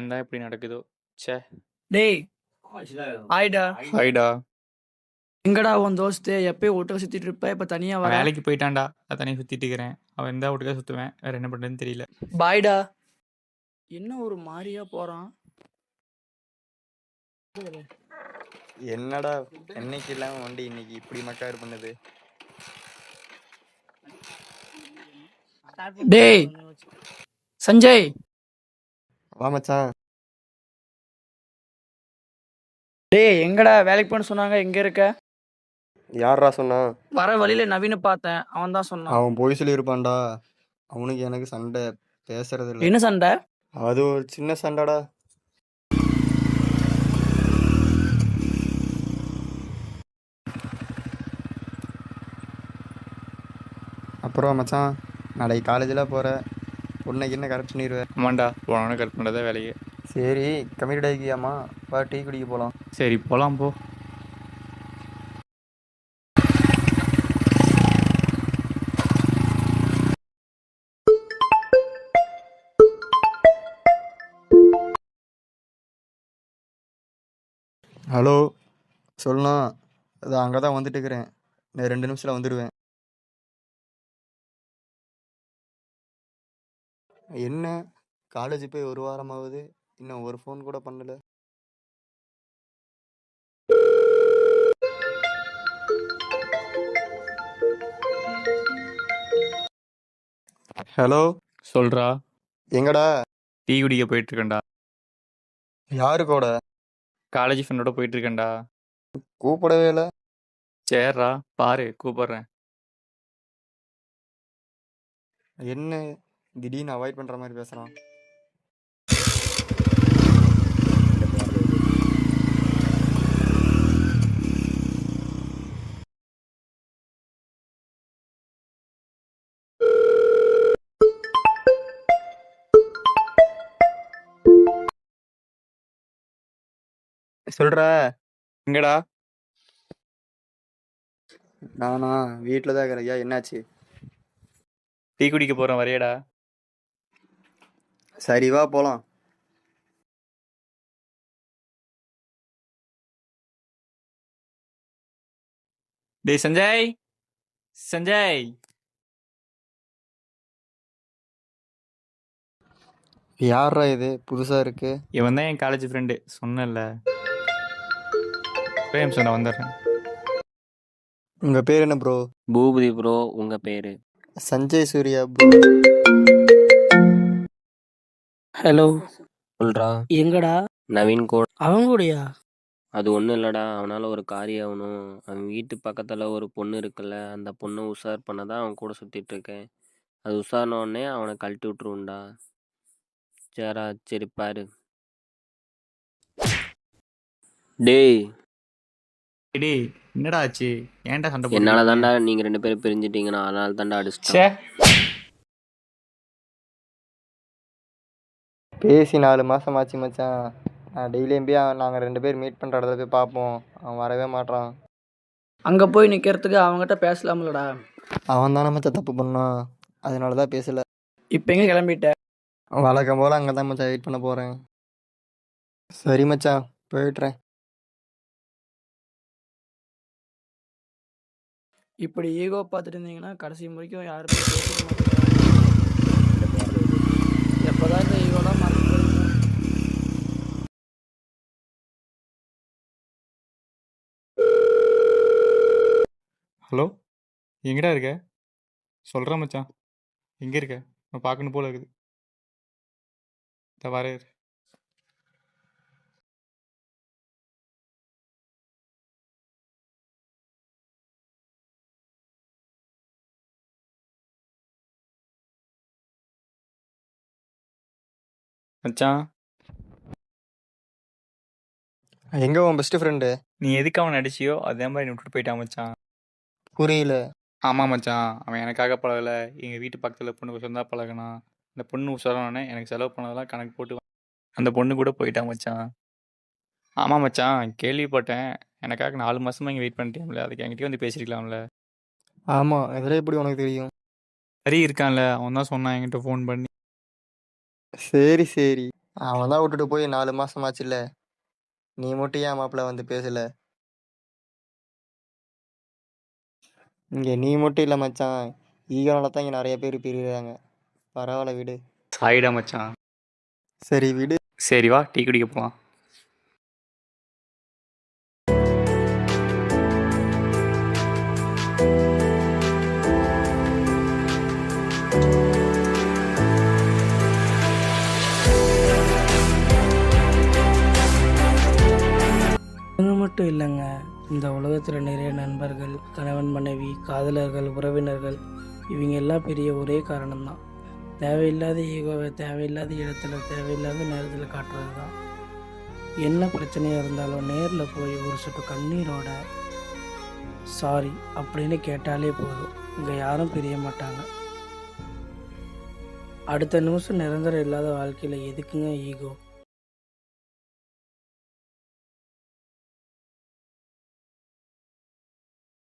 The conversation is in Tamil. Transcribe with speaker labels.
Speaker 1: ஏன் தான் இப்படி நடக்குதோ? ச்சே!
Speaker 2: டேய் ஹாய்டா.
Speaker 1: ஹாய்டா.
Speaker 2: எங்கடா உன் தோஸ்து? எப்பயும் ஒட்டுக்க சுத்திட்டு இருப்ப, இப்ப தனியா
Speaker 1: அவன்
Speaker 2: வர.
Speaker 1: வேலைக்கு போயிட்டான்டா. அதான் தனியா சுத்திட்டு இருக்கிறேன். அவன் இருந்தா ஒட்டுக்கா சுத்துவேன். வேற என்ன பண்றதுன்னு தெரியல.
Speaker 2: பாய்டா. என்ன ஒரு மாரியா போறான்?
Speaker 3: என்னடா என்னைக்கு இல்லாம வண்டி இன்னைக்கு இப்படி மக்கார் பண்ணுது?
Speaker 2: டேய் சஞ்சய்,
Speaker 3: வா மச்சான்.
Speaker 2: டேய் எங்கடா வேலைக்கு போன்னு சொன்னாங்க, எங்க இருக்க?
Speaker 3: யார்ரா சொன்னா?
Speaker 2: வர வழியில நவீன பார்த்தேன், அவன் தான் சொன்னான்.
Speaker 3: அவன் போய் சொல்லியிருப்பான்டா. அவனுக்கு எனக்கு சண்டை, பேசுறது இல்ல.
Speaker 2: என்ன சண்டை?
Speaker 3: அது ஒரு சின்ன சண்டைடா. அப்புறம் மச்சான், நாளைக்கு காலேஜில் போகிற பொண்ணைக்கு என்ன கரெக்ட் பண்ணிடுவேன்?
Speaker 1: ஆமாண்டா, போனவன கரெக்ட் பண்ணுறதா வேலையே.
Speaker 3: சரி, கமிட்டட் ஆகியாமா? வா டீ குடிக்க போகலாம்.
Speaker 1: சரி போலாம் போ.
Speaker 3: ஹலோ, சொல்லலாம். அது அங்கே தான் வந்துட்டு இருக்கிறேன். நான் 2 நிமிஷத்தில் வந்துடுவேன். என்ன, காலேஜ் போய் 1 வாரம் ஆகுது, இன்னும் ஒரு ஃபோன் கூட பண்ணல. ஹலோ,
Speaker 1: சொல்றா.
Speaker 3: எங்கடா?
Speaker 1: டீ குடிக்க போயிட்டு இருக்கேன்டா.
Speaker 3: யாரு கூட?
Speaker 1: காலேஜ் ஃப்ரெண்டோட போயிட்டு இருக்கேன்டா.
Speaker 3: கூப்பிடவே இல்லை.
Speaker 1: சேர்றா, பாரு கூப்பிடுறேன்.
Speaker 3: என்ன திடீர்னு அவாய்ட் பண்ணுற மாதிரி பேசுகிறான்? சொல்கிறா.
Speaker 1: எங்கடா?
Speaker 3: நானா வீட்டில் தான் இருக்கிறேன். ஐயா என்னாச்சு?
Speaker 1: டீ குடிக்க போறேன், வரையடா?
Speaker 3: சரி வா போகலாம்.
Speaker 1: டேய் சஞ்சய், சஞ்சய்.
Speaker 3: யார்ரா இது புதுசாக இருக்கு?
Speaker 1: இவன் தான் என் காலேஜ் ஃப்ரெண்டு, சொன்னேன்ல. பிரேம் சொன்ன வந்துடுறேன்.
Speaker 3: உங்கள் பேர் என்ன ப்ரோ?
Speaker 4: பூபதி ப்ரோ. உங்க பேரு?
Speaker 3: சஞ்சய் சூர்யா ப்ரோ.
Speaker 2: ஹலோ,
Speaker 4: சொல்றா.
Speaker 2: எங்கடா?
Speaker 4: நவீன் கூட.
Speaker 2: அவன் கூடயா?
Speaker 4: அது ஒன்றும் இல்லடா, அவனால ஒரு காரியம் ஆகணும். அவன் வீட்டு பக்கத்துல ஒரு பொண்ணு இருக்குல்ல, அந்த பொண்ணை உஷார் பண்ண தான் அவன் கூட சுத்திட்டு இருக்கேன். அது உஷார்ன உடனே அவனை கழட்டி விட்டுருவோம்டா. சரிடா, சரி பாரு. டேய்,
Speaker 1: டேய் என்னடா ஆச்சு? ஏன்டா சண்டை போடுறீங்க?
Speaker 4: என்னால தான்டா நீங்க 2 பேரும் பிரிஞ்சிட்டீங்கன்னா, அதனால தான்டா
Speaker 1: ச்சே.
Speaker 4: அடிச்சிட்டேன்.
Speaker 3: பேசி 4 மாதம் ஆச்சு மச்சான். நான் டெய்லியும் போய் நாங்கள் 2 பேர் மீட் பண்ணுற இடத்துல போய் பார்ப்போம். அவன் வரவே மாட்டான்.
Speaker 2: அங்க போய் நிக்கிறதுக்கு அவங்ககிட்ட பேசலாம்லடா.
Speaker 3: அவன் தானே மச்சான் தப்பு பண்ணான், அதனால தான் பேசலை.
Speaker 2: இப்ப எங்க கிளம்பிட்ட?
Speaker 3: வழக்கம் போல் அங்கே தான் மச்சான் வெயிட் பண்ண போகிறேன். சரி மச்சான், போயிட்டுறேன்.
Speaker 2: இப்படி ஈகோ பார்த்துட்டு இருந்தீங்கன்னா கடைசி வரைக்கும் யாருமே பேசிக்க மாட்டேங்கிறாங்க. எப்பதான் இந்த ஈகோலாம் மறந்து போறீங்க?
Speaker 1: ஹலோ, எங்கடா இருக்க? சொல்கிறேன் மச்சான். எங்கே இருக்க? நான் பார்க்கணும் போல இருக்குது. இந்த வரேன். மச்சான்,
Speaker 3: எங்கே உன் பெஸ்ட் ஃப்ரெண்டு?
Speaker 1: நீ எதுக்கு அவனை அடிச்சியோ அதே மாதிரி நீ விட்டுட்டு போயிட்டான் மச்சான்.
Speaker 3: புரியல.
Speaker 1: ஆமாம் மச்சான், அவன் எனக்காக பழகலை, எங்கள் வீட்டு பக்கத்தில் பொண்ணு உசரம் தான் பழகினான். அந்த பொண்ணு உசரானே எனக்கு செலவு பண்ணதெல்லாம் கணக்கு போட்டு அந்த பொண்ணு கூட போயிட்டான் மச்சான். ஆமாம் மச்சான், கேள்விப்பட்டேன். எனக்காக 4 மாதமாக இங்கே வெயிட் பண்ணிட்டேன்ல, அதுக்கு என்கிட்டயே வந்து பேசியிருக்கலாம்ல.
Speaker 3: ஆமாம், இதெல்லாம் எப்படி உனக்கு தெரியும்?
Speaker 1: ஹரி இருக்கான்ல, அவன் தான் சொன்னான் என்கிட்ட ஃபோன் பண்ணி.
Speaker 3: சரி சரி, அவன் தான் விட்டுட்டு போய் 4 மாசமாச்சுல்ல. நீ மட்டும் ஏன் மாப்பிள்ள வந்து பேசல? இங்க நீ மட்டும் இல்ல மச்சான். ஈகோனால தான் இங்க நெறைய பேர் பிரியறாங்க. பரவால்ல விடு.
Speaker 1: சாரிடா மச்சான்.
Speaker 3: சரி விடு.
Speaker 1: சரி வா டீ குடிக்க போலாம்.
Speaker 2: இவங்க மட்டும் இல்லைங்க, இந்த உலகத்தில் நிறைய நண்பர்கள், கணவன் மனைவி, காதலர்கள், உறவினர்கள் இவங்க எல்லாம் பெரிய ஒரே காரணம்தான். தேவையில்லாத ஈகோவை தேவையில்லாத இடத்துல தேவையில்லாத நேரத்தில் காட்டுறது தான். என்ன பிரச்சனையாக இருந்தாலும் நேரில் போய் ஒரு சொட்டு கண்ணீரோட சாரி அப்படின்னு கேட்டாலே போதும், இங்கே யாரும் பிரிய மாட்டாங்க. அடுத்த நிமிஷம் நிரந்தரம் இல்லாத வாழ்க்கையில் எதுக்குங்க ஈகோ?